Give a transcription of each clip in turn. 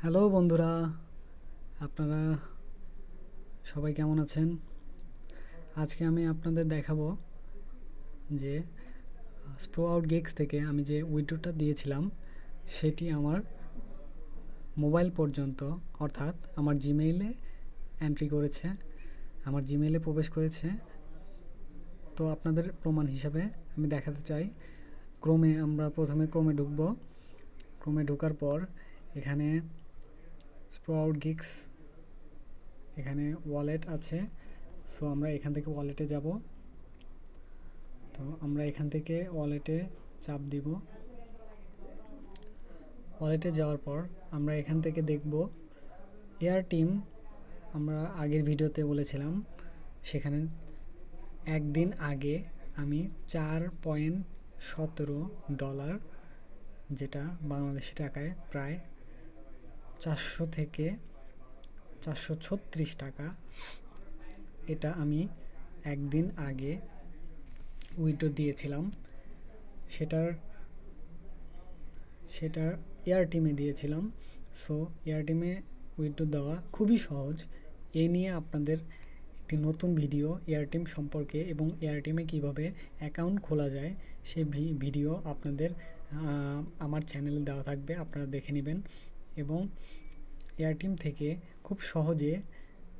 Hello বন্ধুরা, আপনারা সবাই কেমন আছেন? আজকে আমি আপনাদের দেখাবো যে স্প্রো আউট গিগস থেকে আমি যে উইড্রোটা দিয়েছিলাম সেটি আমার মোবাইল পর্যন্ত, অর্থাৎ আমার জিমেইলে এন্ট্রি করেছে, আমার জিমেইলে প্রবেশ করেছে। তো আপনাদের প্রমাণ হিসাবে আমি দেখাতে চাই। আমরা প্রথমে ক্রোমে ঢুকবো। ক্রোমে ঢোকার পর এখানে স্প্রো আউট গিগস, এখানে ওয়ালেট আছে। সো আমরা এখান থেকে ওয়ালেটে যাব। তো আমরা এখান থেকে ওয়ালেটে চাপ দিব। ওয়ালেটে যাওয়ার পর আমরা এখান থেকে দেখব এয়ার টিম। আমরা আগের ভিডিওতে বলেছিলাম, সেখানে একদিন আগে আমি $4.17, যেটা বাংলাদেশি টাকায় প্রায় 400 থেকে 436 টাকা, এটা আমি একদিন আগে উইথড্র দিয়েছিলাম। সেটার এয়ার টিমে দিয়েছিলাম। সো এয়ার টিমে উইথড্র দেওয়া খুবই সহজ। এ নিয়ে আপনাদের একটি নতুন ভিডিও এয়ার টিম সম্পর্কে এবং এয়ার টিমে কীভাবে অ্যাকাউন্ট খোলা যায় সেই ভিডিও আপনাদের আমার চ্যানেলে দেওয়া থাকবে, আপনারা দেখে নেবেন। এবং এয়ার টিম থেকে খুব সহজে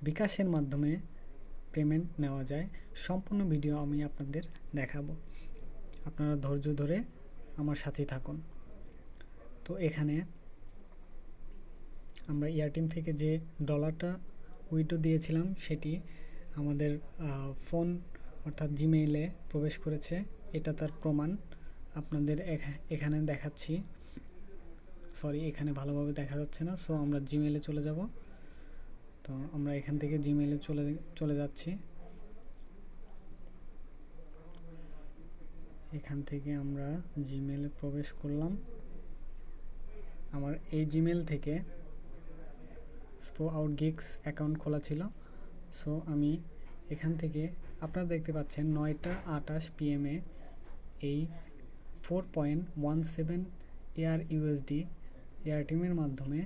বিকাশের মাধ্যমে পেমেন্ট নেওয়া যায়, সম্পূর্ণ ভিডিও আমি আপনাদের দেখাবো। আপনারা ধৈর্য ধরে আমার সাথেই থাকুন। তো এখানে আমরা এয়ার টিম থেকে যে ডলারটা উইথড্র দিয়েছিলাম সেটি আমাদের ফোন অর্থাৎ জিমেইলে প্রবেশ করেছে। এটা তার প্রমাণ আপনাদের এখানে দেখাচ্ছি। এখানে ভালোভাবে দেখা যাচ্ছে না। সো আমরা জিমেইলে চলে যাব। তো আমরা এখান থেকে জিমেইলে চলে যাচ্ছি। এখান থেকে আমরা জিমেইলে প্রবেশ করলাম। আমার এই জিমেইল থেকে স্প্রো আউট গিগস অ্যাকাউন্ট খোলা ছিল। সো আমি এখান থেকে, আপনারা দেখতে পাচ্ছেন 9টা 28 PM এই 4.17 এয়ার ইউএসডি এয়ার টিমের মাধ্যমে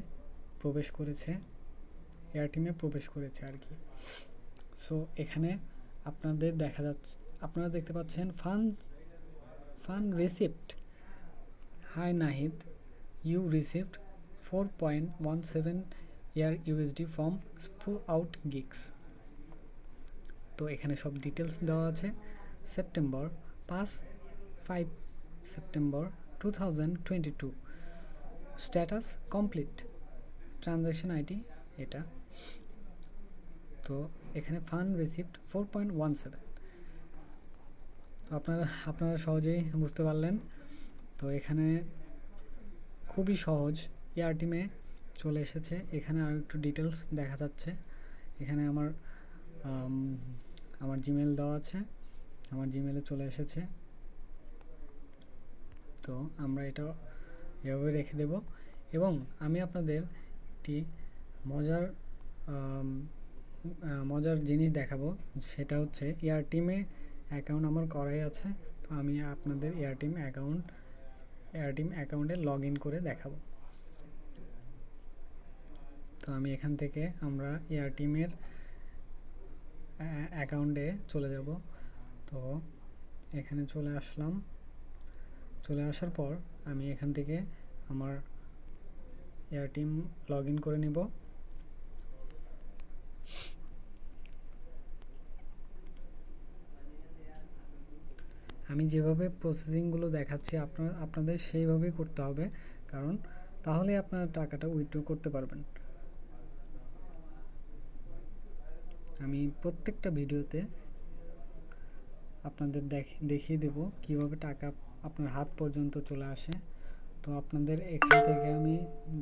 প্রবেশ করেছে, আর কি। সো এখানে আপনারা দেখতে পাচ্ছেন fund receipt. Hi Nahid, you received 4.17 এয়ার USD from Sprout Gigs. তো এখানে সব ডিটেলস দেওয়া আছে। 5 September 2022, status complete, transaction ID এটা। তো এখানে ফান্ড রিসিপ্ট 4.17। তো আপনারা সহজেই বুঝতে পারলেন। তো এখানে খুবই সহজ, এয়ার টিমে চলে এসেছে। এখানে আর একটু ডিটেলস দেখা যাচ্ছে। এখানে আমার জিমেল দেওয়া আছে, আমার জিমেলে চলে এসেছে। তো আমরা এটা এভাবে রেখে দেব। এবং আমি আপনাদের একটি মজার জিনিস দেখাবো। সেটা হচ্ছে এয়ার টিমে অ্যাকাউন্ট আমার করাই আছে। তো আমি আপনাদের এয়ার টিম অ্যাকাউন্টে লগ ইন করে দেখাবো। তো আমি এখান থেকে আমরা এয়ার টিমের অ্যাকাউন্টে চলে যাব। তো এখানে চলে আসলাম। চলে আসার পর আমি এখান থেকে আমার এয়ার টিম লগ ইন করে নিব। আমি যেভাবে প্রসেসিংগুলো দেখাচ্ছি আপনাদের সেইভাবেই করতে হবে, কারণ তাহলে আপনারা টাকাটা উইথড্র করতে পারবেন। আমি প্রত্যেকটা ভিডিওতে আপনাদের দেখিয়ে দেব কিভাবে টাকা আপনার হাত পর্যন্ত চলে আসে। তো আপনাদের এখান থেকে আমি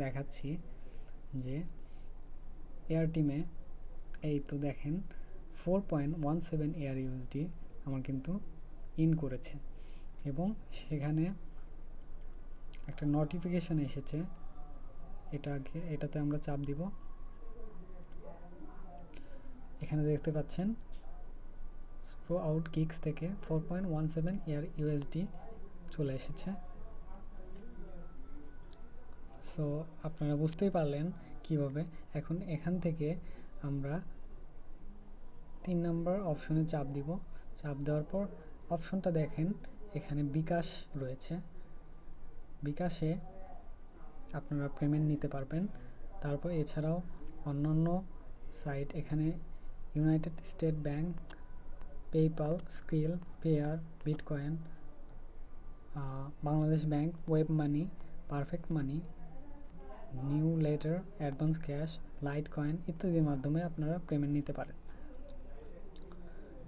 দেখাচ্ছি যে এয়ার টিমে এই তো দেখেন 4.17 এয়ার ইউএসডি আমার কিন্তু ইন করেছে। এবং সেখানে একটা নোটিফিকেশন এসেছে, এটাতে আমরা চাপ দিব। এখানে দেখতে পাচ্ছেন স্প্রো আউট গিগস থেকে 4.17 এয়ার ইউএসডি চলে এসেছে। সো আপনারা বুঝতেই পারলেন কিভাবে। এখন এখান থেকে আমরা 3 নম্বর অপশনে চাপ দিব। চাপ দেওয়ার পর অপশনটা দেখেন, এখানে বিকাশ রয়েছে। বিকাশে আপনারা পেমেন্ট নিতে পারবেন। তারপর এছাড়াও অন্যান্য সাইট, এখানে United State bank, PayPal, Skrill, Payeer, Bitcoin, Bangladesh bank, WebMoney, Perfect Money, Neteller, advance cash, Litecoin ইত্যাদির মাধ্যমে আপনারা পেমেন্ট নিতে পারেন।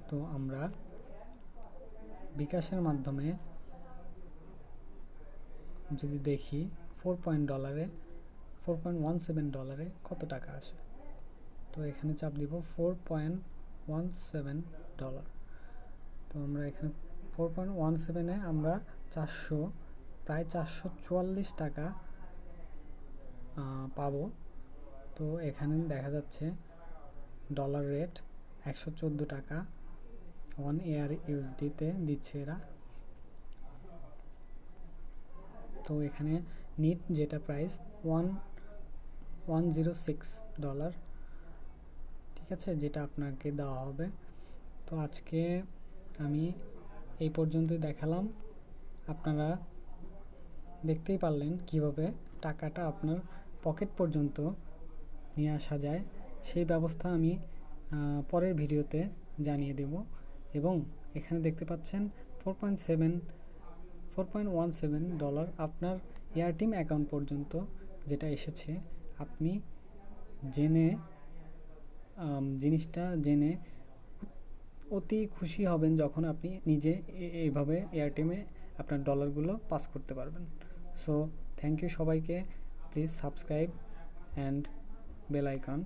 তো আমরা বিকাশের মাধ্যমে যদি দেখি $4.17 কত টাকা আসে, তো এখানে চাপ দিব $4.17। তো আমরা এখানে 4.17-এ আমরা প্রায় 444 টাকা পাবো। তো এখানে দেখা যাচ্ছে ডলার রেট 114 টাকা 1 ARUSD-তে দিচ্ছে এরা। তো এখানে নিট যেটা প্রাইস $106, ঠিক আছে, যেটা আপনাকে দেওয়া হবে। তো আজকে আমি এই পর্যন্তই দেখালাম। আপনারা দেখতেই পারলেন কিভাবে টাকাটা আপনার পকেট পর্যন্ত নিয়ে আসা যায়। সেই ব্যবস্থা আমি পরের ভিডিওতে জানিয়ে দেব। এবং এখানে দেখতে পাচ্ছেন $4.17 আপনার এয়ারটিম অ্যাকাউন্ট পর্যন্ত যেটা এসেছে। আপনি জিনিসটা জেনে অতি খুশি হবেন যখন আপনি নিজে এইভাবে এয়ারটিমে আপনার ডলারগুলো পাস করতে পারবেন। সো থ্যাংক ইউ সবাইকে। Please subscribe and bell icon.